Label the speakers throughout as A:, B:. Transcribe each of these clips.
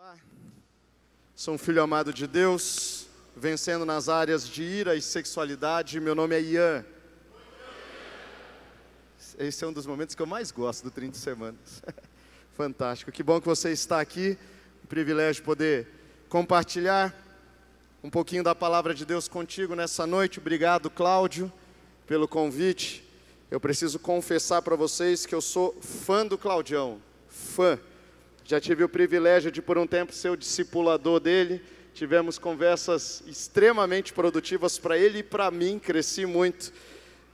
A: Olá, sou um filho amado de Deus, vencendo nas áreas de ira e sexualidade. Meu nome é Ian. Esse é um dos momentos que eu mais gosto do 30 Semanas. Fantástico, que bom que você está aqui. Um privilégio poder compartilhar um pouquinho da palavra de Deus contigo nessa noite. Obrigado, Cláudio, pelo convite. Eu preciso confessar para vocês que eu sou fã do Claudião, fã. Já tive o privilégio de por um tempo ser o discipulador dele. Tivemos conversas extremamente produtivas para ele e para mim. Cresci muito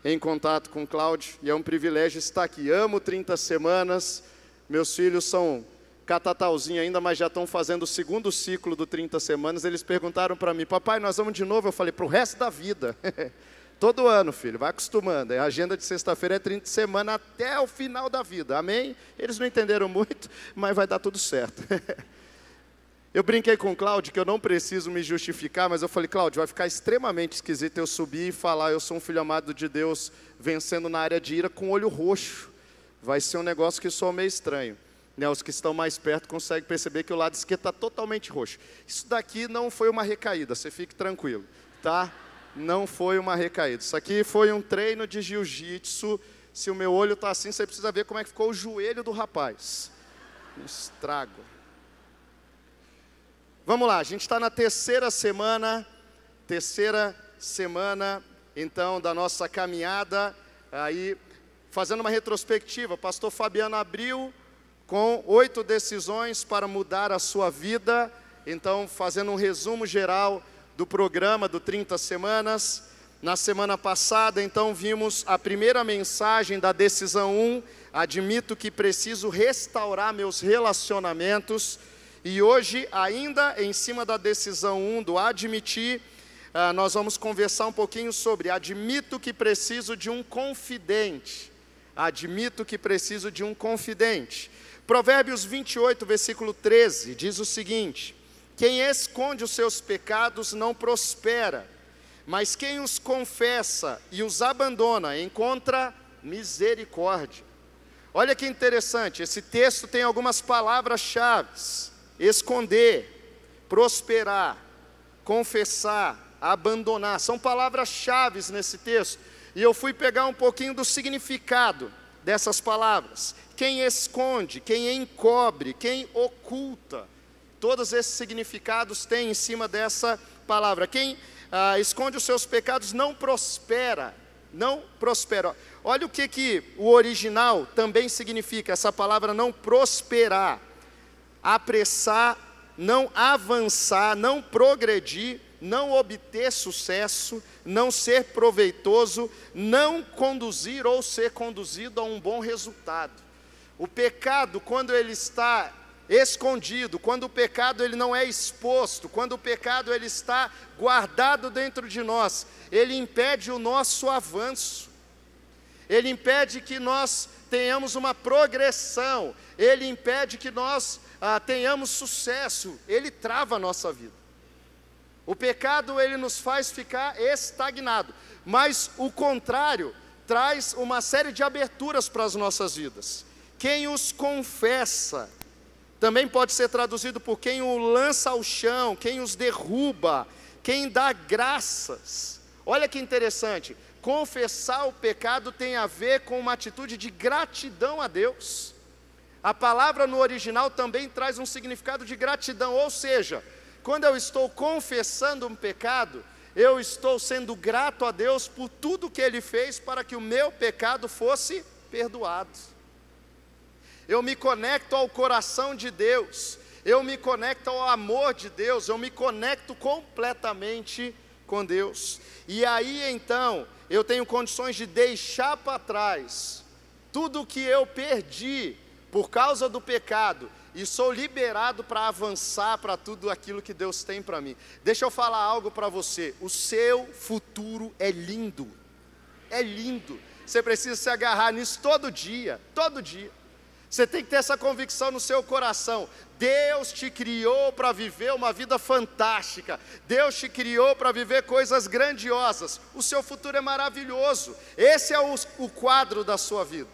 A: em contato com o Cláudio e é um privilégio estar aqui. Amo 30 Semanas. Meus filhos são catatauzinho ainda, mas já estão fazendo o segundo ciclo do 30 Semanas. Eles perguntaram para mim: papai, nós vamos de novo? Eu falei: para o resto da vida. Todo ano, filho, vai acostumando. A agenda de sexta-feira é 30 Semanas até o final da vida, amém? Eles não entenderam muito, mas vai dar tudo certo. Eu brinquei com o Cláudio que eu não preciso me justificar, mas eu falei: Cláudio, vai ficar extremamente esquisito eu subir e falar: eu sou um filho amado de Deus, vencendo na área de ira com olho roxo. Vai ser um negócio que soa meio estranho. Né? Os que estão mais perto conseguem perceber que o lado esquerdo está totalmente roxo. Isso daqui não foi uma recaída, você fique tranquilo, tá? Não foi uma recaída. Isso aqui foi um treino de jiu-jitsu. Se o meu olho está assim, você precisa ver como é que ficou o joelho do rapaz. Um estrago. Vamos lá, a gente está na terceira semana, então, da nossa caminhada, aí, fazendo uma retrospectiva. O pastor Fabiano abriu com 8 decisões para mudar a sua vida. Então, fazendo um resumo geral do programa do 30 Semanas. Na semana passada, então, vimos a primeira mensagem da decisão 1, admito que preciso restaurar meus relacionamentos. E hoje, ainda em cima da decisão 1 do admitir, nós vamos conversar um pouquinho sobre admito que preciso de um confidente. Admito que preciso de um confidente. Provérbios 28, versículo 13, diz o seguinte: quem esconde os seus pecados não prospera, mas quem os confessa e os abandona encontra misericórdia. Olha que interessante, esse texto tem algumas palavras-chave: esconder, prosperar, confessar, abandonar. São palavras-chave nesse texto. E eu fui pegar um pouquinho do significado dessas palavras. Quem esconde, quem encobre, quem oculta. Todos esses significados têm em cima dessa palavra. Quem esconde os seus pecados não prospera. Não prospera. Olha o que o original também significa, essa palavra não prosperar. Apressar, não avançar, não progredir, não obter sucesso, não ser proveitoso, não conduzir ou ser conduzido a um bom resultado. O pecado, quando ele está escondido, quando o pecado ele não é exposto, quando o pecado ele está guardado dentro de nós, ele impede o nosso avanço, ele impede que nós tenhamos uma progressão, ele impede que nós tenhamos sucesso, ele trava a nossa vida. O pecado ele nos faz ficar estagnado, mas o contrário traz uma série de aberturas para as nossas vidas. Quem os confessa, também pode ser traduzido por quem o lança ao chão, quem os derruba, quem dá graças. Olha que interessante, confessar o pecado tem a ver com uma atitude de gratidão a Deus. A palavra no original também traz um significado de gratidão, ou seja, quando eu estou confessando um pecado, eu estou sendo grato a Deus por tudo que Ele fez para que o meu pecado fosse perdoado. Eu me conecto ao coração de Deus, eu me conecto ao amor de Deus, eu me conecto completamente com Deus. E aí então, eu tenho condições de deixar para trás tudo o que eu perdi por causa do pecado, e sou liberado para avançar para tudo aquilo que Deus tem para mim. Deixa eu falar algo para você, o seu futuro é lindo, você precisa se agarrar nisso todo dia, você tem que ter essa convicção no seu coração. Deus te criou para viver uma vida fantástica, Deus te criou para viver coisas grandiosas, o seu futuro é maravilhoso, esse é o quadro da sua vida,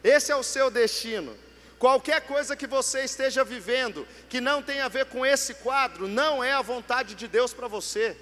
A: esse é o seu destino. Qualquer coisa que você esteja vivendo, que não tem a ver com esse quadro, não é a vontade de Deus para você.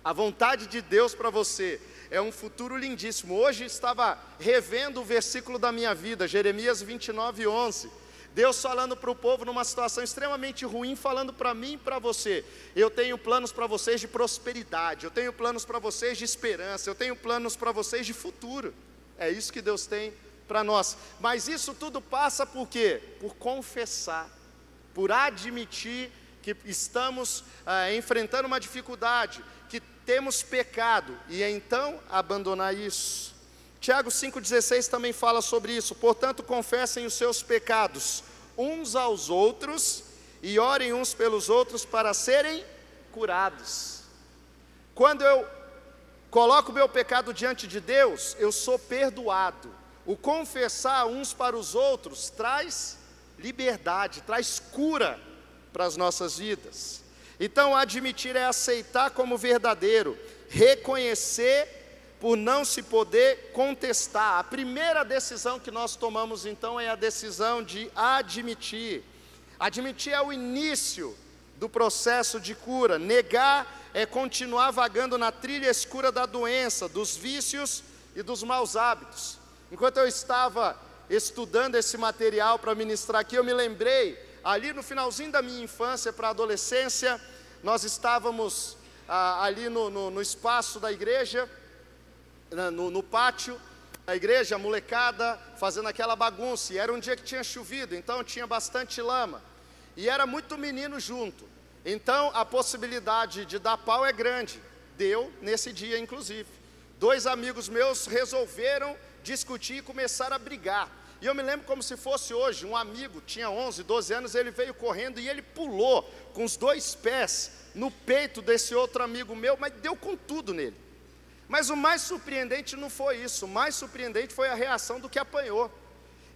A: A vontade de Deus para você é um futuro lindíssimo. Hoje estava revendo o versículo da minha vida, Jeremias 29:11. Deus falando para o povo numa situação extremamente ruim, falando para mim e para você: eu tenho planos para vocês de prosperidade, eu tenho planos para vocês de esperança, eu tenho planos para vocês de futuro. É isso que Deus tem para nós. Mas isso tudo passa por quê? Por confessar, por admitir que estamos enfrentando uma dificuldade, que temos pecado, e então abandonar isso. Tiago 5,16 também fala sobre isso. Portanto, confessem os seus pecados uns aos outros e orem uns pelos outros para serem curados. Quando eu coloco o meu pecado diante de Deus, eu sou perdoado. O confessar uns para os outros traz liberdade, traz cura para as nossas vidas. Então, admitir é aceitar como verdadeiro, reconhecer por não se poder contestar. A primeira decisão que nós tomamos então é a decisão de admitir. Admitir é o início do processo de cura. Negar é continuar vagando na trilha escura da doença, dos vícios e dos maus hábitos. Enquanto eu estava estudando esse material para ministrar aqui, eu me lembrei, ali no finalzinho da minha infância para a adolescência, nós estávamos ali no espaço da igreja, no pátio da igreja, a molecada fazendo aquela bagunça, e era um dia que tinha chovido, então tinha bastante lama, e era muito menino junto, então a possibilidade de dar pau é grande. Deu nesse dia inclusive. 2 amigos meus resolveram discutir e começaram a brigar, e eu me lembro como se fosse hoje. Um amigo, tinha 11, 12 anos, ele veio correndo e ele pulou com os 2 pés no peito desse outro amigo meu, mas deu com tudo nele. Mas o mais surpreendente não foi isso, o mais surpreendente foi a reação do que apanhou.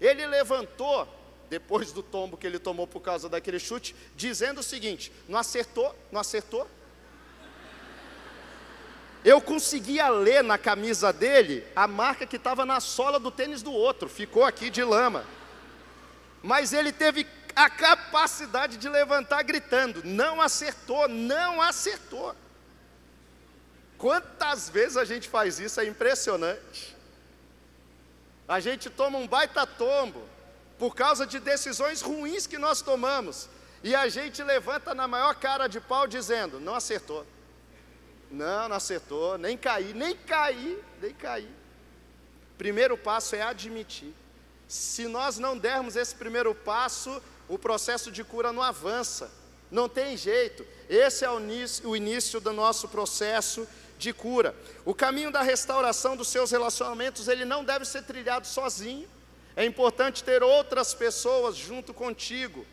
A: Ele levantou, depois do tombo que ele tomou por causa daquele chute, dizendo o seguinte: não acertou, não acertou. Eu conseguia ler na camisa dele a marca que estava na sola do tênis do outro, ficou aqui de lama. Mas ele teve a capacidade de levantar gritando: não acertou, não acertou. Quantas vezes a gente faz isso, é impressionante. A gente toma um baita tombo por causa de decisões ruins que nós tomamos, e a gente levanta na maior cara de pau dizendo: não acertou. Não, não acertou, nem caí, nem caí, nem caí. Primeiro passo é admitir. Se nós não dermos esse primeiro passo, o processo de cura não avança, não tem jeito. Esse é o início do nosso processo de cura. O caminho da restauração dos seus relacionamentos, ele não deve ser trilhado sozinho. É importante ter outras pessoas junto contigo.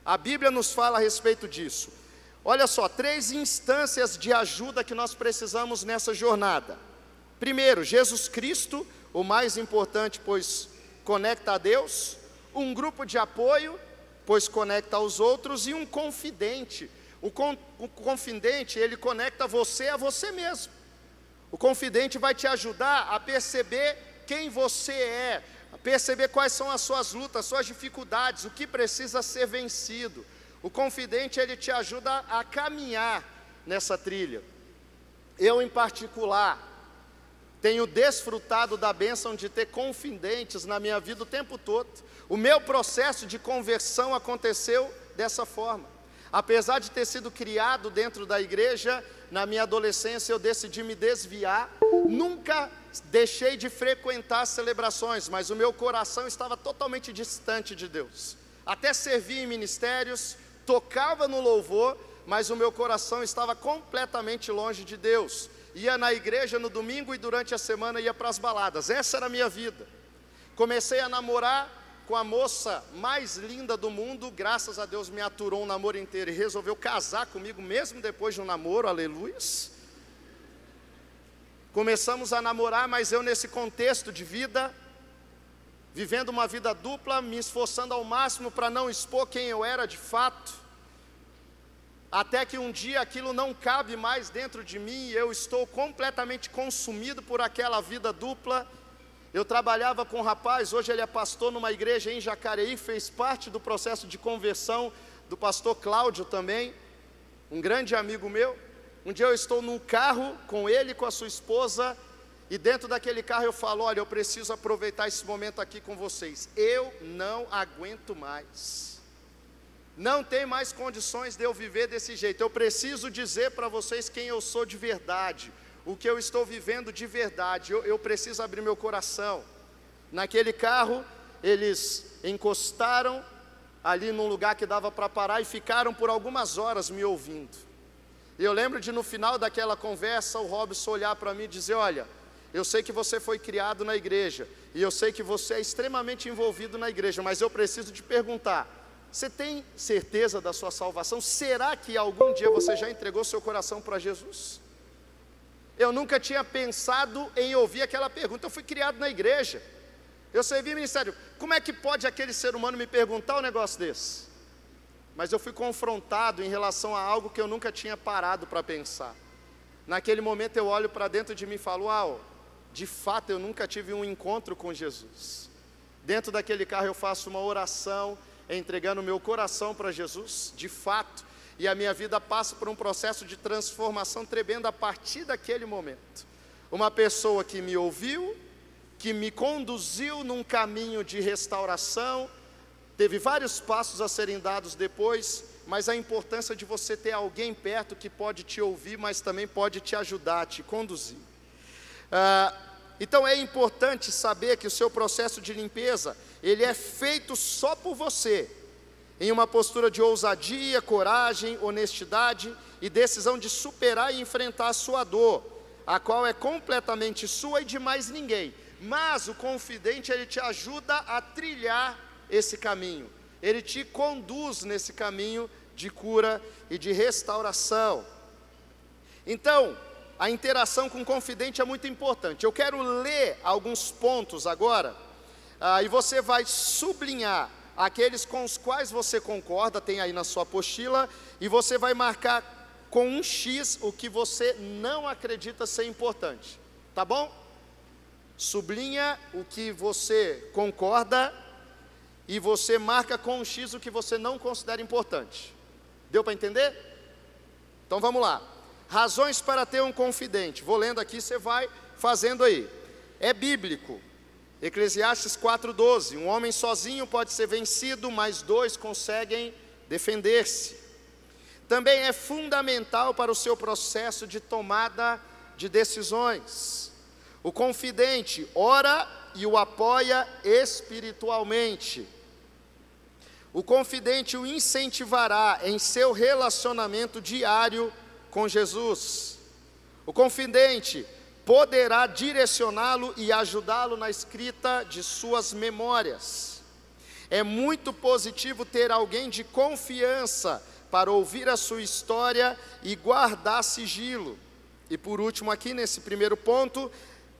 A: A Bíblia nos fala a respeito disso. Olha só, 3 instâncias de ajuda que nós precisamos nessa jornada. Primeiro, Jesus Cristo, o mais importante, pois conecta a Deus. Um grupo de apoio, pois conecta aos outros. E um confidente. O confidente, ele conecta você a você mesmo. O confidente vai te ajudar a perceber quem você é, a perceber quais são as suas lutas, suas dificuldades, o que precisa ser vencido. O confidente, ele te ajuda a caminhar nessa trilha. Eu, em particular, tenho desfrutado da bênção de ter confidentes na minha vida o tempo todo. O meu processo de conversão aconteceu dessa forma. Apesar de ter sido criado dentro da igreja, na minha adolescência eu decidi me desviar. Nunca deixei de frequentar as celebrações, mas o meu coração estava totalmente distante de Deus. Até servi em ministérios, tocava no louvor, mas o meu coração estava completamente longe de Deus. Ia na igreja no domingo e durante a semana ia para as baladas. Essa era a minha vida. Comecei a namorar com a moça mais linda do mundo. Graças a Deus me aturou um namoro inteiro e resolveu casar comigo mesmo depois de um namoro, aleluia. Começamos a namorar, mas eu nesse contexto de vida, vivendo uma vida dupla, me esforçando ao máximo para não expor quem eu era de fato, até que um dia aquilo não cabe mais dentro de mim, e eu estou completamente consumido por aquela vida dupla, Eu trabalhava com um rapaz, hoje ele é pastor numa igreja em Jacareí, fez parte do processo de conversão do pastor Cláudio também, um grande amigo meu. Um dia eu estou num carro com ele e com a sua esposa, e dentro daquele carro eu falo: olha, eu preciso aproveitar esse momento aqui com vocês, eu não aguento mais, não tem mais condições de eu viver desse jeito, eu preciso dizer para vocês quem eu sou de verdade, o que eu estou vivendo de verdade, eu preciso abrir meu coração. Naquele carro, eles encostaram ali num lugar que dava para parar e ficaram por algumas horas me ouvindo. E eu lembro de no final daquela conversa, o Robson olhar para mim e dizer: olha, eu sei que você foi criado na igreja, e eu sei que você é extremamente envolvido na igreja, mas eu preciso te perguntar, você tem certeza da sua salvação? Será que algum dia você já entregou seu coração para Jesus? Eu nunca tinha pensado em ouvir aquela pergunta, eu fui criado na igreja, eu servi ministério, como é que pode aquele ser humano me perguntar um negócio desse? Mas eu fui confrontado em relação a algo que eu nunca tinha parado para pensar. Naquele momento eu olho para dentro de mim e falo: uau, de fato eu nunca tive um encontro com Jesus. Dentro daquele carro eu faço uma oração, entregando o meu coração para Jesus, de fato, e a minha vida passa por um processo de transformação tremenda a partir daquele momento. Uma pessoa que me ouviu, que me conduziu num caminho de restauração, teve vários passos a serem dados depois, mas a importância de você ter alguém perto que pode te ouvir, mas também pode te ajudar, te conduzir. Então é importante saber que o seu processo de limpeza, ele é feito só por você, em uma postura de ousadia, coragem, honestidade e decisão de superar e enfrentar a sua dor, a qual é completamente sua e de mais ninguém. Mas o confidente, ele te ajuda a trilhar esse caminho, ele te conduz nesse caminho de cura e de restauração. Então, a interação com o confidente é muito importante. Eu quero ler alguns pontos agora, e você vai sublinhar aqueles com os quais você concorda, tem aí na sua apostila, e você vai marcar com um X o que você não acredita ser importante, tá bom? Sublinha o que você concorda e você marca com um X o que você não considera importante. Deu para entender? Então vamos lá. Razões para ter um confidente. Vou lendo aqui, você vai fazendo aí. É bíblico. Eclesiastes 4:12. Um homem sozinho pode ser vencido, mas dois conseguem defender-se. Também é fundamental para o seu processo de tomada de decisões. O confidente ora e o apoia espiritualmente. O confidente o incentivará em seu relacionamento diário com Jesus. O confidente poderá direcioná-lo e ajudá-lo na escrita de suas memórias. É muito positivo ter alguém de confiança para ouvir a sua história e guardar sigilo. E por último aqui nesse primeiro ponto,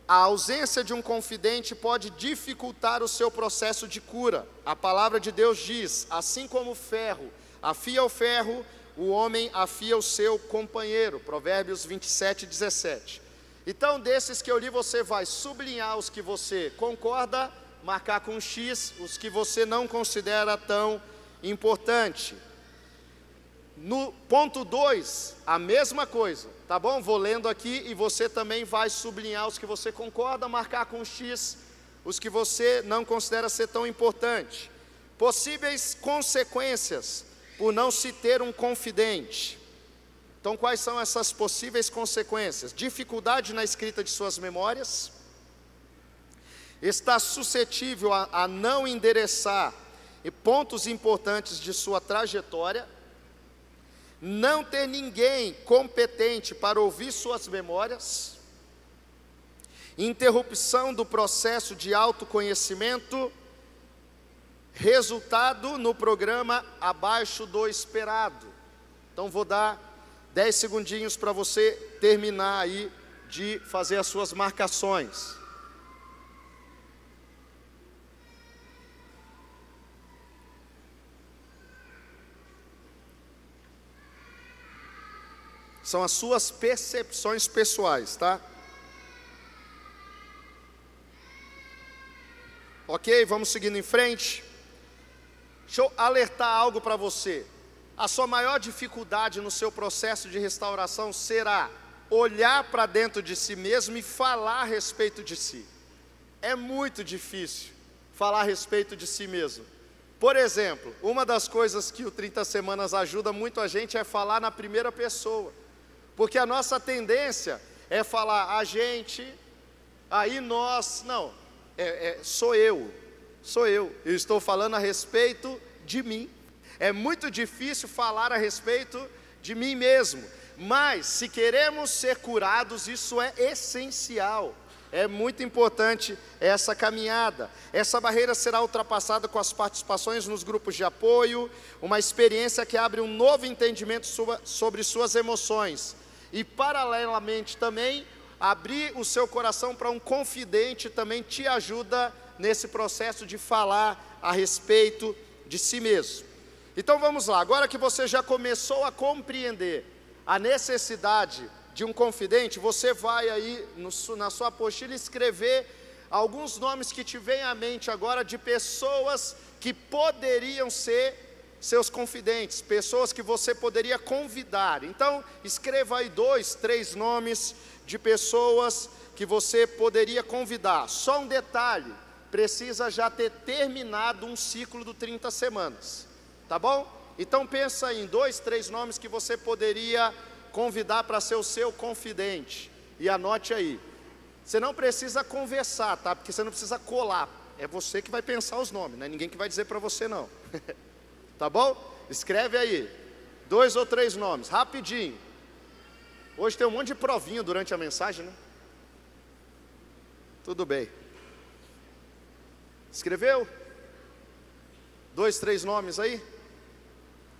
A: a ausência de um confidente pode dificultar o seu processo de cura. A palavra de Deus diz: assim como o ferro afia o ferro, o homem afia o seu companheiro. Provérbios 27:17. Então, desses que eu li, você vai sublinhar os que você concorda, marcar com um X, os que você não considera tão importante. No ponto 2, a mesma coisa, tá bom? Vou lendo aqui e você também vai sublinhar os que você concorda, marcar com um X, os que você não considera ser tão importante. Possíveis consequências por não se ter um confidente. Então, quais são essas possíveis consequências? Dificuldade na escrita de suas memórias, está suscetível a não endereçar pontos importantes de sua trajetória, não ter ninguém competente para ouvir suas memórias, interrupção do processo de autoconhecimento, resultado no programa abaixo do esperado. Então vou dar 10 segundinhos para você terminar aí de fazer as suas marcações. São as suas percepções pessoais, tá? Ok? Vamos seguindo em frente. Deixa eu alertar algo para você. A sua maior dificuldade no seu processo de restauração será olhar para dentro de si mesmo e falar a respeito de si. É muito difícil falar a respeito de si mesmo. Por exemplo, uma das coisas que o 30 Semanas ajuda muito a gente é falar na primeira pessoa. Porque a nossa tendência é falar a gente, aí nós, não, sou eu. Eu estou falando a respeito de mim. É muito difícil falar a respeito de mim mesmo, mas se queremos ser curados, isso é essencial. É muito importante essa caminhada. Essa barreira será ultrapassada com as participações nos grupos de apoio, uma experiência que abre um novo entendimento sobre suas emoções. E paralelamente também, abrir o seu coração para um confidente também te ajuda nesse processo de falar a respeito de si mesmo. Então vamos lá, agora que você já começou a compreender a necessidade de um confidente, você vai aí na sua apostila escrever alguns nomes que te vêm à mente agora de pessoas que poderiam ser seus confidentes, pessoas que você poderia convidar. Então escreva aí 2, 3 nomes de pessoas que você poderia convidar. Só um detalhe, precisa já ter terminado um ciclo do 30 semanas. Tá bom? Então pensa em 2, 3 nomes que você poderia convidar para ser o seu confidente. E anote aí. Você não precisa conversar, tá? Porque você não precisa colar. É você que vai pensar os nomes, não é ninguém que vai dizer para você não. Tá bom? Escreve aí. 2 ou 3 nomes, rapidinho. Hoje tem um monte de provinha durante a mensagem, né? Tudo bem. Escreveu? 2, 3 nomes aí?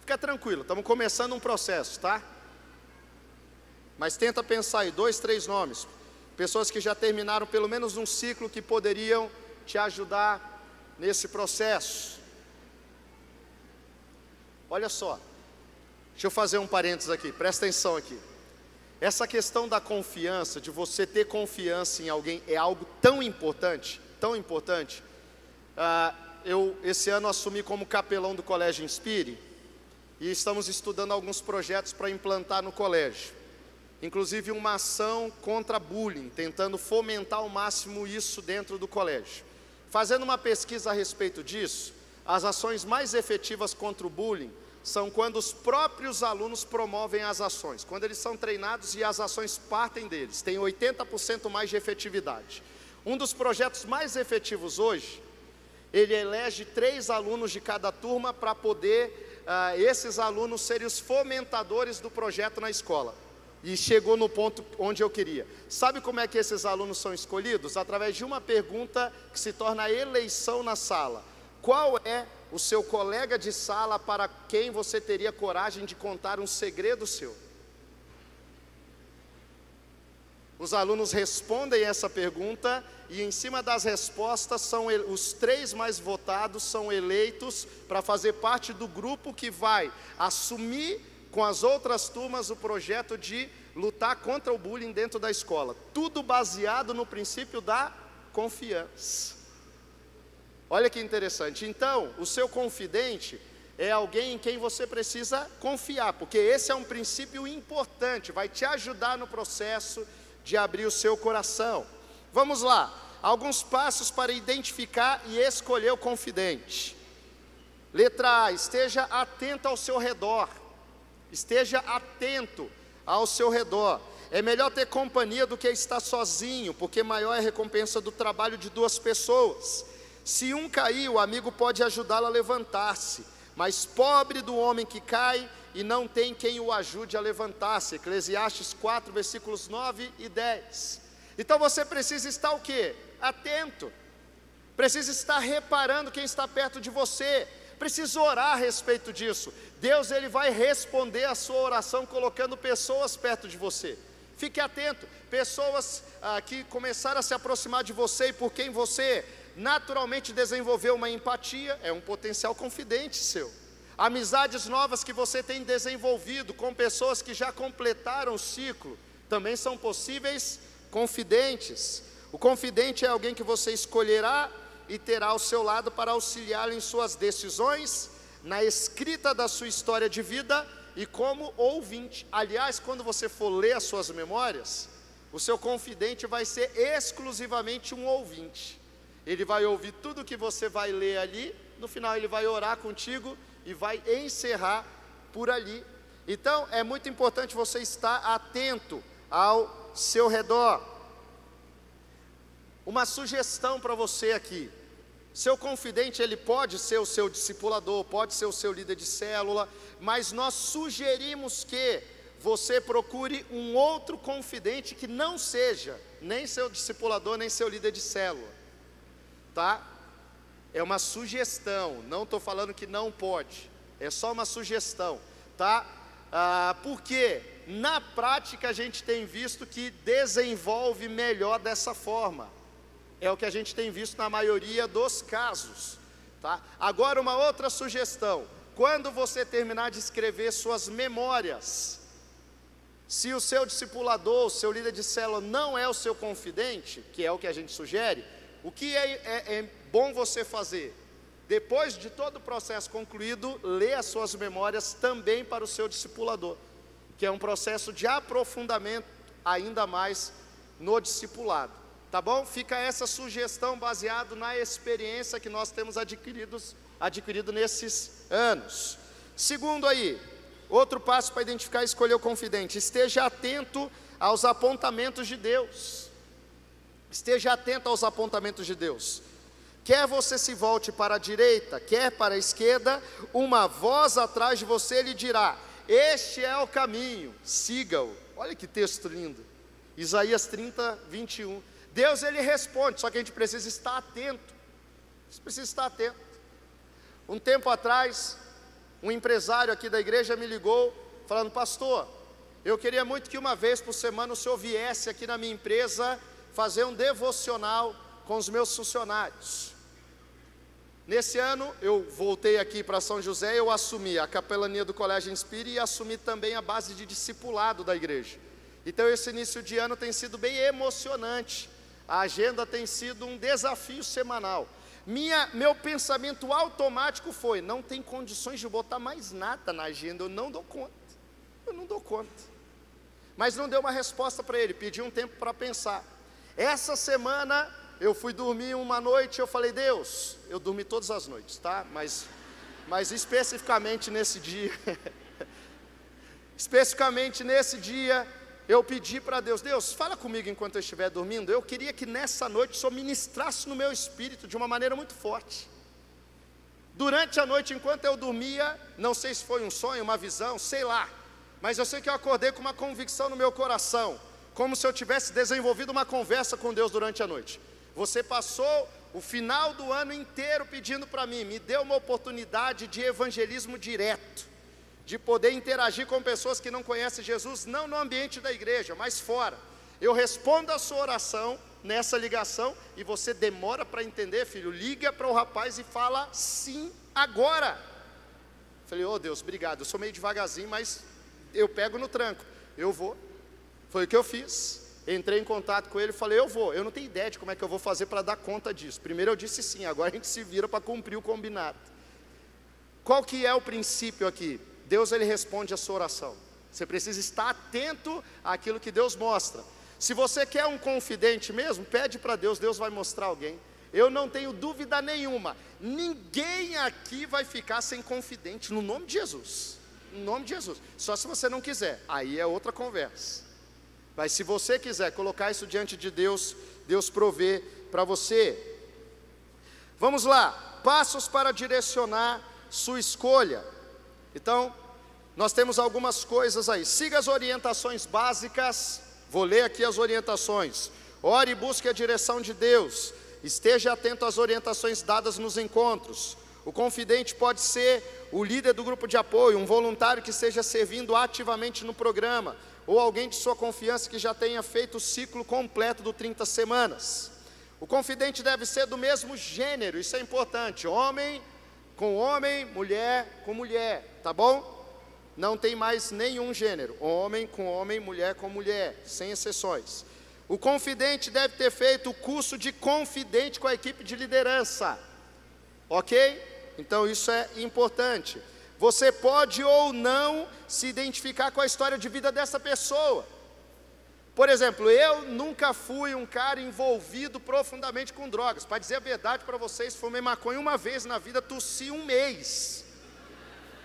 A: Fica tranquilo, estamos começando um processo, tá? Mas tenta pensar aí, 2, 3 nomes. Pessoas que já terminaram pelo menos um ciclo que poderiam te ajudar nesse processo. Olha só, deixa eu fazer um parênteses aqui, presta atenção aqui. Essa questão da confiança, de você ter confiança em alguém, é algo tão importante, tão importante. Eu esse ano assumi como capelão do Colégio Inspire e estamos estudando alguns projetos para implantar no colégio, inclusive uma ação contra bullying, tentando fomentar ao máximo isso dentro do colégio. Fazendo uma pesquisa a respeito disso, as ações mais efetivas contra o bullying são quando os próprios alunos promovem as ações, quando eles são treinados e as ações partem deles, tem 80% mais de efetividade. Um dos projetos mais efetivos hoje, ele elege 3 alunos de cada turma para poder, esses alunos serem os fomentadores do projeto na escola. E chegou no ponto onde eu queria. Sabe como é que esses alunos são escolhidos? Através de uma pergunta que se torna a eleição na sala. Qual é o seu colega de sala para quem você teria coragem de contar um segredo seu? Os alunos respondem essa pergunta e em cima das respostas os 3 mais votados são eleitos para fazer parte do grupo que vai assumir com as outras turmas o projeto de lutar contra o bullying dentro da escola. Tudo baseado no princípio da confiança. Olha que interessante. Então, o seu confidente é alguém em quem você precisa confiar, porque esse é um princípio importante, vai te ajudar no processo de abrir o seu coração. Vamos lá, alguns passos para identificar e escolher o confidente. Letra A, esteja atento ao seu redor. Esteja atento ao seu redor. É melhor ter companhia do que estar sozinho, porque maior é a recompensa do trabalho de 2 pessoas. Se um cair, o amigo pode ajudá-lo a levantar-se, mas pobre do homem que cai e não tem quem o ajude a levantar-se. Eclesiastes 4, versículos 9 e 10. Então você precisa estar o quê? Atento. Precisa estar reparando quem está perto de você. Precisa orar a respeito disso. Deus, Ele vai responder a sua oração colocando pessoas perto de você. Fique atento. Pessoas que começaram a se aproximar de você e por quem você naturalmente desenvolveu uma empatia, é um potencial confidente seu. Amizades novas que você tem desenvolvido com pessoas que já completaram o ciclo, também são possíveis confidentes. O confidente é alguém que você escolherá e terá ao seu lado para auxiliá-lo em suas decisões, na escrita da sua história de vida e como ouvinte. Aliás, quando você for ler as suas memórias, o seu confidente vai ser exclusivamente um ouvinte. Ele vai ouvir tudo que você vai ler ali, no final ele vai orar contigo e vai encerrar por ali. Então, é muito importante você estar atento ao seu redor. Uma sugestão para você aqui: seu confidente, ele pode ser o seu discipulador, pode ser o seu líder de célula, mas nós sugerimos que você procure um outro confidente que não seja nem seu discipulador, nem seu líder de célula, tá? É uma sugestão, não estou falando que não pode, é só uma sugestão, tá? Porque na prática a gente tem visto que desenvolve melhor dessa forma. É o que a gente tem visto na maioria dos casos, tá? Agora, uma outra sugestão: quando você terminar de escrever suas memórias, se o seu discipulador, o seu líder de célula não é o seu confidente, que é o que a gente sugere, o que é bom você fazer? Depois de todo o processo concluído, ler as suas memórias também para o seu discipulador, que é um processo de aprofundamento ainda mais no discipulado. Tá bom? Fica essa sugestão baseado na experiência que nós temos adquirido nesses anos. Segundo aí, outro passo para identificar e escolher o confidente: esteja atento aos apontamentos de Deus. Esteja atento aos apontamentos de Deus. Quer você se volte para a direita, quer para a esquerda, uma voz atrás de você lhe dirá: este é o caminho, siga-o. Olha que texto lindo. Isaías 30, 21. Deus, ele responde, só que a gente precisa estar atento. Você precisa estar atento. Um tempo atrás, um empresário aqui da igreja me ligou, falando: pastor, eu queria muito que uma vez por semana o senhor viesse aqui na minha empresa fazer um devocional com os meus funcionários. Nesse ano, eu voltei aqui para São José, eu assumi a capelania do Colégio Inspire e assumi também a base de discipulado da igreja. Então esse início de ano tem sido bem emocionante. A agenda tem sido um desafio semanal. Meu pensamento automático foi: não tem condições de botar mais nada na agenda, eu não dou conta. Mas não deu uma resposta para ele, pedi um tempo para pensar. Essa semana eu fui dormir uma noite, eu falei: Deus, eu dormi todas as noites, tá? Mas especificamente nesse dia, eu pedi para Deus: Deus, fala comigo enquanto eu estiver dormindo. Eu queria que nessa noite o Senhor ministrasse no meu espírito de uma maneira muito forte. Durante a noite, enquanto eu dormia, não sei se foi um sonho, uma visão, sei lá, mas eu sei que eu acordei com uma convicção no meu coração, como se eu tivesse desenvolvido uma conversa com Deus durante a noite. Você passou o final do ano inteiro pedindo para mim, me deu uma oportunidade de evangelismo direto, de poder interagir com pessoas que não conhecem Jesus, não no ambiente da igreja, mas fora. Eu respondo a sua oração nessa ligação e você demora para entender, filho. Liga para o rapaz e fala sim agora. Falei: oh Deus, obrigado, eu sou meio devagarzinho, mas eu pego no tranco, eu vou. Foi o que eu fiz. Entrei em contato com ele e falei: eu vou. Eu não tenho ideia de como é que eu vou fazer para dar conta disso. Primeiro eu disse sim, agora a gente se vira para cumprir o combinado. Qual que é o princípio aqui? Deus, ele responde a sua oração. Você precisa estar atento àquilo que Deus mostra. Se você quer um confidente mesmo, pede para Deus, Deus vai mostrar alguém. Eu não tenho dúvida nenhuma, ninguém aqui vai ficar sem confidente, no nome de Jesus. No nome de Jesus. Só se você não quiser, aí é outra conversa. Mas se você quiser colocar isso diante de Deus, Deus provê para você. Vamos lá, passos para direcionar sua escolha. Então, nós temos algumas coisas aí. Siga as orientações básicas. Vou ler aqui as orientações. Ore e busque a direção de Deus. Esteja atento às orientações dadas nos encontros. O confidente pode ser o líder do grupo de apoio, um voluntário que esteja servindo ativamente no programa, ou alguém de sua confiança que já tenha feito o ciclo completo do 30 semanas. O confidente deve ser do mesmo gênero, isso é importante. Homem com homem, mulher com mulher, tá bom? Não tem mais nenhum gênero, homem com homem, mulher com mulher, sem exceções. O confidente deve ter feito o curso de confidente com a equipe de liderança, ok? Então isso é importante. Você pode ou não se identificar com a história de vida dessa pessoa. Por exemplo, eu nunca fui um cara envolvido profundamente com drogas. Para dizer a verdade para vocês, fumei maconha uma vez na vida, tossi um mês.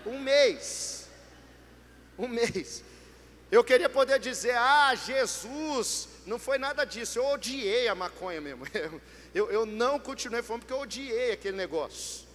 A: Um mês. Eu queria poder dizer, Jesus, não foi nada disso, eu odiei a maconha mesmo. Eu não continuei fumando porque eu odiei aquele negócio.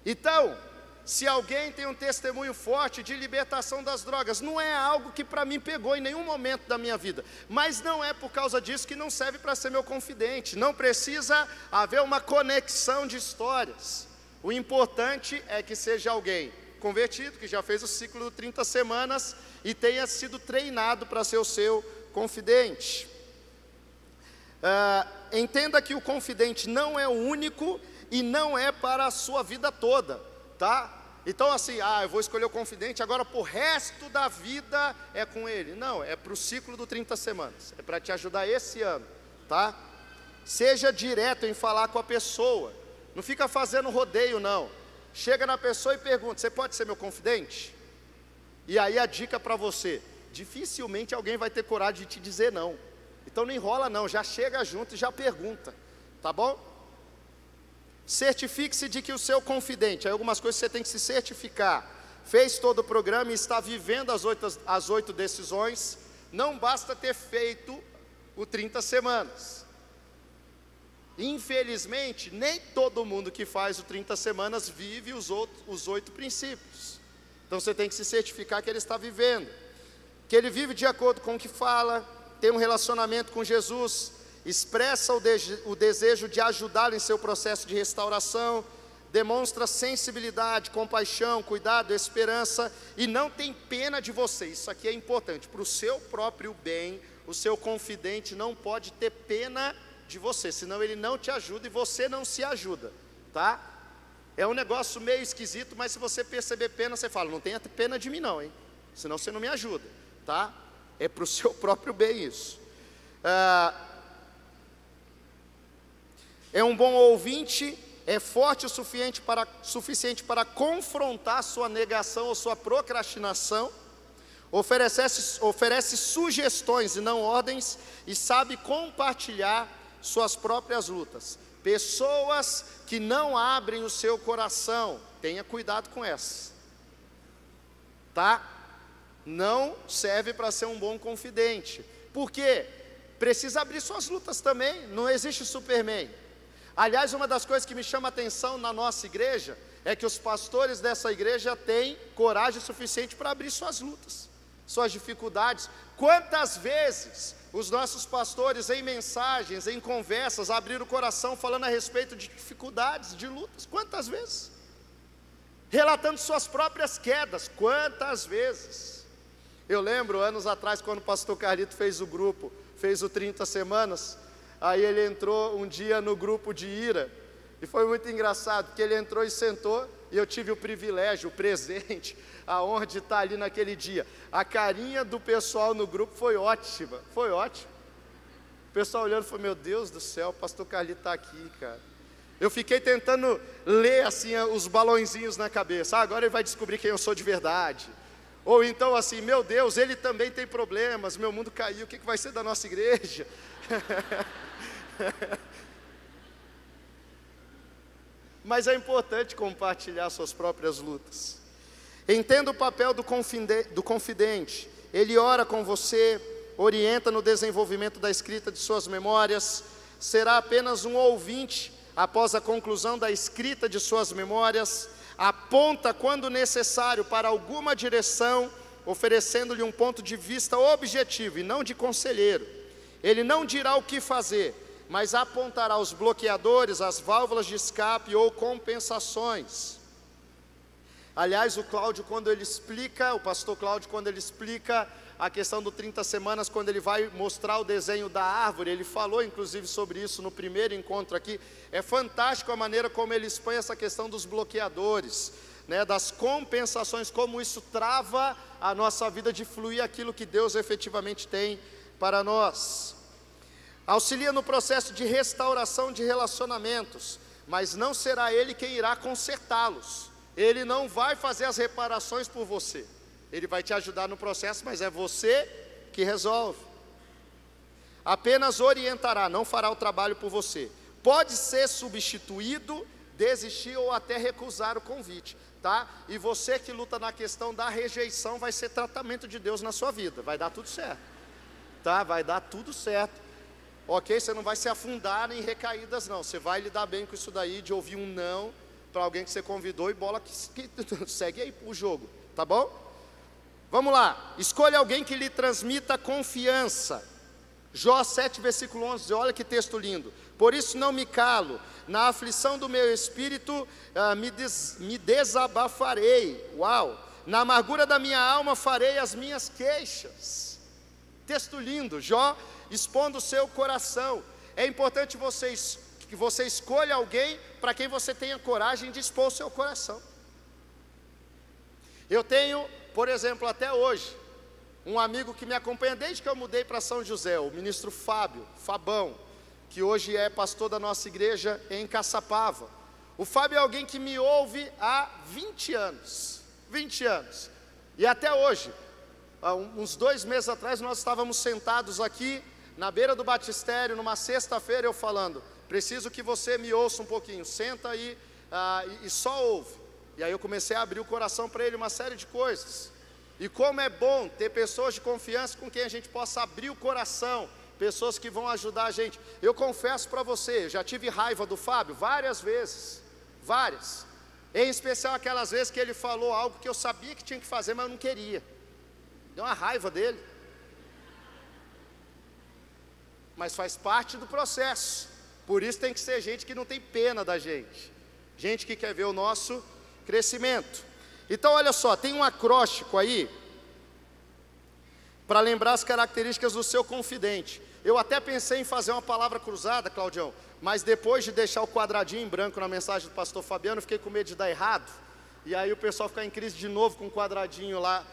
A: Então, se alguém tem um testemunho forte de libertação das drogas, não é algo que para mim pegou em nenhum momento da minha vida, mas não é por causa disso que não serve para ser meu confidente. Não precisa haver uma conexão de histórias. O importante é que seja alguém convertido, que já fez o ciclo de 30 semanas e tenha sido treinado para ser o seu confidente. Entenda que o confidente não é o único e não é para a sua vida toda, tá? Então assim, eu vou escolher o confidente, agora pro resto da vida é com ele. Não, é para o ciclo do 30 semanas, é para te ajudar esse ano, tá? Seja direto em falar com a pessoa, não fica fazendo rodeio não. Chega na pessoa e pergunta, você pode ser meu confidente? E aí a dica para você, dificilmente alguém vai ter coragem de te dizer não. Então não enrola não, já chega junto e já pergunta, tá bom? Certifique-se de que o seu confidente, aí algumas coisas você tem que se certificar, fez todo o programa e está vivendo as 8 decisões, não basta ter feito o 30 semanas. Infelizmente, nem todo mundo que faz o 30 semanas vive os 8 princípios. Então você tem que se certificar que ele está vivendo, que ele vive de acordo com o que fala, tem um relacionamento com Jesus, expressa o desejo de ajudá-lo em seu processo de restauração, demonstra sensibilidade, compaixão, cuidado, esperança e não tem pena de você. Isso aqui é importante, para o seu próprio bem, o seu confidente não pode ter pena de você, senão ele não te ajuda e você não se ajuda, tá? É um negócio meio esquisito, mas se você perceber pena, você fala, não tenha pena de mim não, hein? Senão você não me ajuda, tá? É para o seu próprio bem isso. É um bom ouvinte, é forte o suficiente para confrontar sua negação ou sua procrastinação, oferece sugestões e não ordens, e sabe compartilhar suas próprias lutas. Pessoas que não abrem o seu coração, tenha cuidado com essas, tá? Não serve para ser um bom confidente, porque precisa abrir suas lutas também, não existe Superman. Aliás, uma das coisas que me chama a atenção na nossa igreja, é que os pastores dessa igreja têm coragem suficiente para abrir suas lutas, suas dificuldades. Quantas vezes os nossos pastores em mensagens, em conversas, abriram o coração falando a respeito de dificuldades, de lutas? Quantas vezes? Relatando suas próprias quedas, quantas vezes? Eu lembro, anos atrás, quando o pastor Carlito fez o grupo, fez o 30 semanas, aí ele entrou um dia no grupo de ira, e foi muito engraçado, porque ele entrou e sentou, e eu tive o privilégio, o presente, a honra de estar ali naquele dia. A carinha do pessoal no grupo foi ótima, foi ótimo. O pessoal olhando e falou, meu Deus do céu, o pastor Carlito está aqui, cara. Eu fiquei tentando ler assim os balõezinhos na cabeça, agora ele vai descobrir quem eu sou de verdade. Ou então assim, meu Deus, ele também tem problemas, meu mundo caiu, o que vai ser da nossa igreja? Mas é importante compartilhar suas próprias lutas. Entenda o papel do confidente. Ele ora com você, orienta no desenvolvimento da escrita de suas memórias, será apenas um ouvinte após a conclusão da escrita de suas memórias, aponta quando necessário para alguma direção, oferecendo-lhe um ponto de vista objetivo e não de conselheiro. Ele não dirá o que fazer, mas apontará os bloqueadores, as válvulas de escape ou compensações. Aliás, o Cláudio, quando ele explica, o pastor Cláudio, quando ele explica a questão do 30 semanas, quando ele vai mostrar o desenho da árvore, ele falou inclusive sobre isso no primeiro encontro aqui. É fantástico a maneira como ele expõe essa questão dos bloqueadores, né, das compensações, como isso trava a nossa vida de fluir aquilo que Deus efetivamente tem para nós. Auxilia no processo de restauração de relacionamentos, mas não será ele quem irá consertá-los. Ele não vai fazer as reparações por você. Ele vai te ajudar no processo, mas é você que resolve. Apenas orientará, não fará o trabalho por você. Pode ser substituído, desistir ou até recusar o convite, tá? E você que luta na questão da rejeição, vai ser tratamento de Deus na sua vida, vai dar tudo certo, tá? Vai dar tudo certo, ok? Você não vai se afundar em recaídas não, você vai lidar bem com isso daí, de ouvir um não para alguém que você convidou e bola que segue aí o jogo, tá bom? Vamos lá, escolha alguém que lhe transmita confiança. Jó 7, versículo 11, olha que texto lindo. Por isso não me calo, na aflição do meu espírito me desabafarei. Uau! Na amargura da minha alma farei as minhas queixas. Texto lindo, Jó expondo o seu coração. É importante que você escolha alguém para quem você tenha coragem de expor o seu coração. Eu tenho, por exemplo, até hoje, um amigo que me acompanha desde que eu mudei para São José, o ministro Fabão, que hoje é pastor da nossa igreja em Caçapava. O Fábio é alguém que me ouve há 20 anos, e até hoje, uns 2 meses atrás, nós estávamos sentados aqui, na beira do batistério, numa sexta-feira, eu falando, preciso que você me ouça um pouquinho, senta aí e só ouve. E aí eu comecei a abrir o coração para ele, uma série de coisas. E como é bom ter pessoas de confiança com quem a gente possa abrir o coração, pessoas que vão ajudar a gente. Eu confesso para você, já tive raiva do Fábio várias vezes, várias. Em especial aquelas vezes que ele falou algo que eu sabia que tinha que fazer, mas eu não queria. Deu uma raiva dele. Mas faz parte do processo. Por isso tem que ser gente que não tem pena da gente. Gente que quer ver o nosso crescimento. Então olha só, tem um acróstico aí para lembrar as características do seu confidente. Eu até pensei em fazer uma palavra cruzada, Claudião, mas depois de deixar o quadradinho em branco na mensagem do pastor Fabiano, fiquei com medo de dar errado, e aí o pessoal ficar em crise de novo com o quadradinho lá,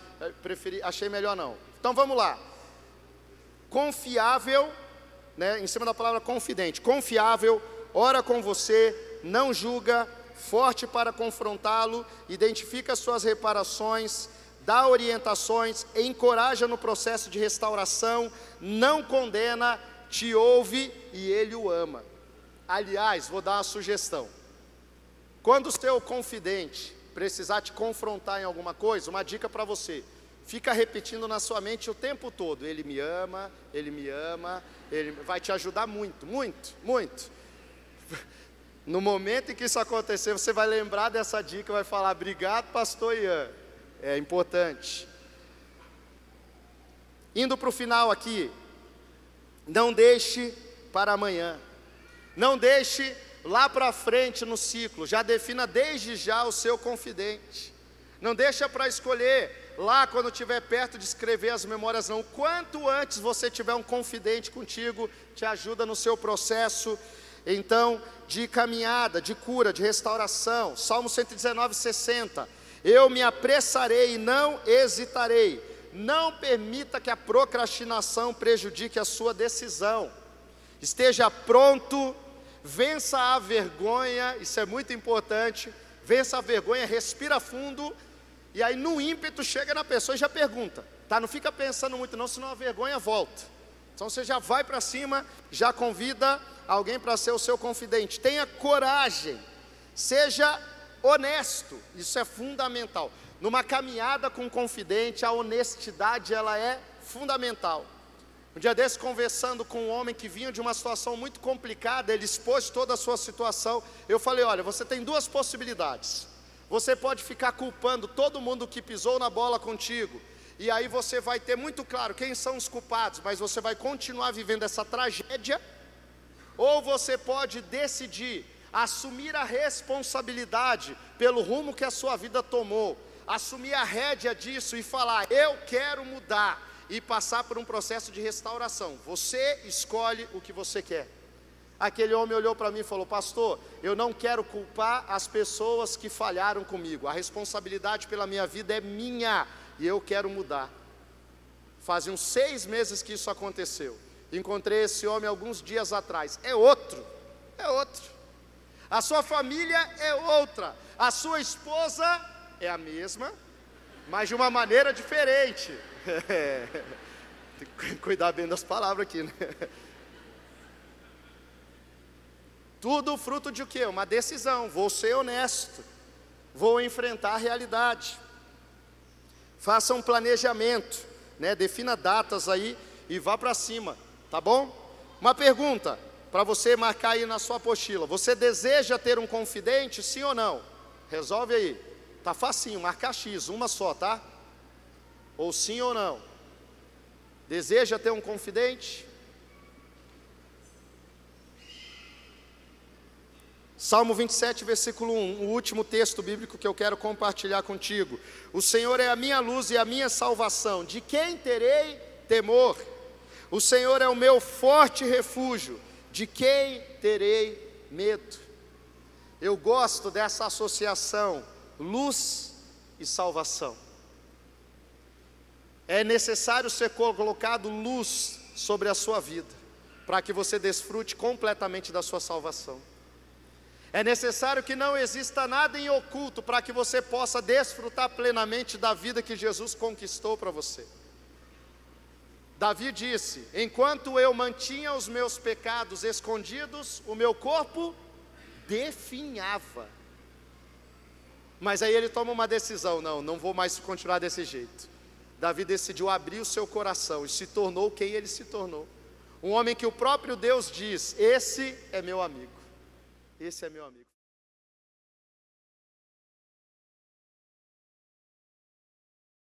A: achei melhor não. Então vamos lá. Confiável, né, em cima da palavra confidente, confiável, ora com você, não julga, forte para confrontá-lo, identifica suas reparações, dá orientações, encoraja no processo de restauração, não condena, te ouve e ele o ama. Aliás, vou dar uma sugestão. Quando o seu confidente precisar te confrontar em alguma coisa, uma dica para você, fica repetindo na sua mente o tempo todo, ele me ama, ele vai te ajudar muito, muito, muito. No momento em que isso acontecer, você vai lembrar dessa dica e vai falar, obrigado pastor Ian, é importante. Indo para o final aqui, não deixe para amanhã, não deixe lá para frente no ciclo, já defina desde já o seu confidente, não deixa para escolher lá quando estiver perto de escrever as memórias não, quanto antes você tiver um confidente contigo, te ajuda no seu processo, então, de caminhada, de cura, de restauração. Salmo 119, 60. Eu me apressarei e não hesitarei. Não permita que a procrastinação prejudique a sua decisão. Esteja pronto, vença a vergonha, isso é muito importante. Vença a vergonha, respira fundo. E aí no ímpeto chega na pessoa e já pergunta, tá? Não fica pensando muito não, senão a vergonha volta. Então você já vai para cima, já convida alguém para ser o seu confidente. Tenha coragem, seja honesto, isso é fundamental. Numa caminhada com um confidente, a honestidade ela é fundamental. Um dia desse, conversando com um homem que vinha de uma situação muito complicada, ele expôs toda a sua situação. Eu falei, olha, você tem 2 possibilidades. Você pode ficar culpando todo mundo que pisou na bola contigo, e aí você vai ter muito claro quem são os culpados, mas você vai continuar vivendo essa tragédia, ou você pode decidir assumir a responsabilidade pelo rumo que a sua vida tomou, assumir a rédea disso e falar, eu quero mudar, e passar por um processo de restauração. Você escolhe o que você quer. Aquele homem olhou para mim e falou, pastor, eu não quero culpar as pessoas que falharam comigo, a responsabilidade pela minha vida é minha, e eu quero mudar. Fazem uns 6 meses que isso aconteceu. Encontrei esse homem alguns dias atrás. É outro. A sua família é outra. A sua esposa é a mesma, mas de uma maneira diferente. Tem que cuidar bem das palavras aqui, né? Tudo fruto de o quê? Uma decisão. Vou ser honesto. Vou enfrentar a realidade. Faça um planejamento, né? Defina datas aí e vá para cima, tá bom? Uma pergunta para você marcar aí na sua apostila. Você deseja ter um confidente, sim ou não? Resolve aí. Tá facinho, marca X, uma só, tá? Ou sim ou não. Deseja ter um confidente? Salmo 27, versículo 1, o último texto bíblico que eu quero compartilhar contigo. O Senhor é a minha luz e a minha salvação, de quem terei temor? O Senhor é o meu forte refúgio, de quem terei medo? Eu gosto dessa associação, luz e salvação. É necessário ser colocado luz sobre a sua vida, para que você desfrute completamente da sua salvação. É necessário que não exista nada em oculto para que você possa desfrutar plenamente da vida que Jesus conquistou para você. Davi disse: enquanto eu mantinha os meus pecados escondidos, o meu corpo definhava. Mas aí ele toma uma decisão: não vou mais continuar desse jeito. Davi decidiu abrir o seu coração e se tornou quem ele se tornou. Um homem que o próprio Deus diz: esse é meu amigo. Esse é meu amigo.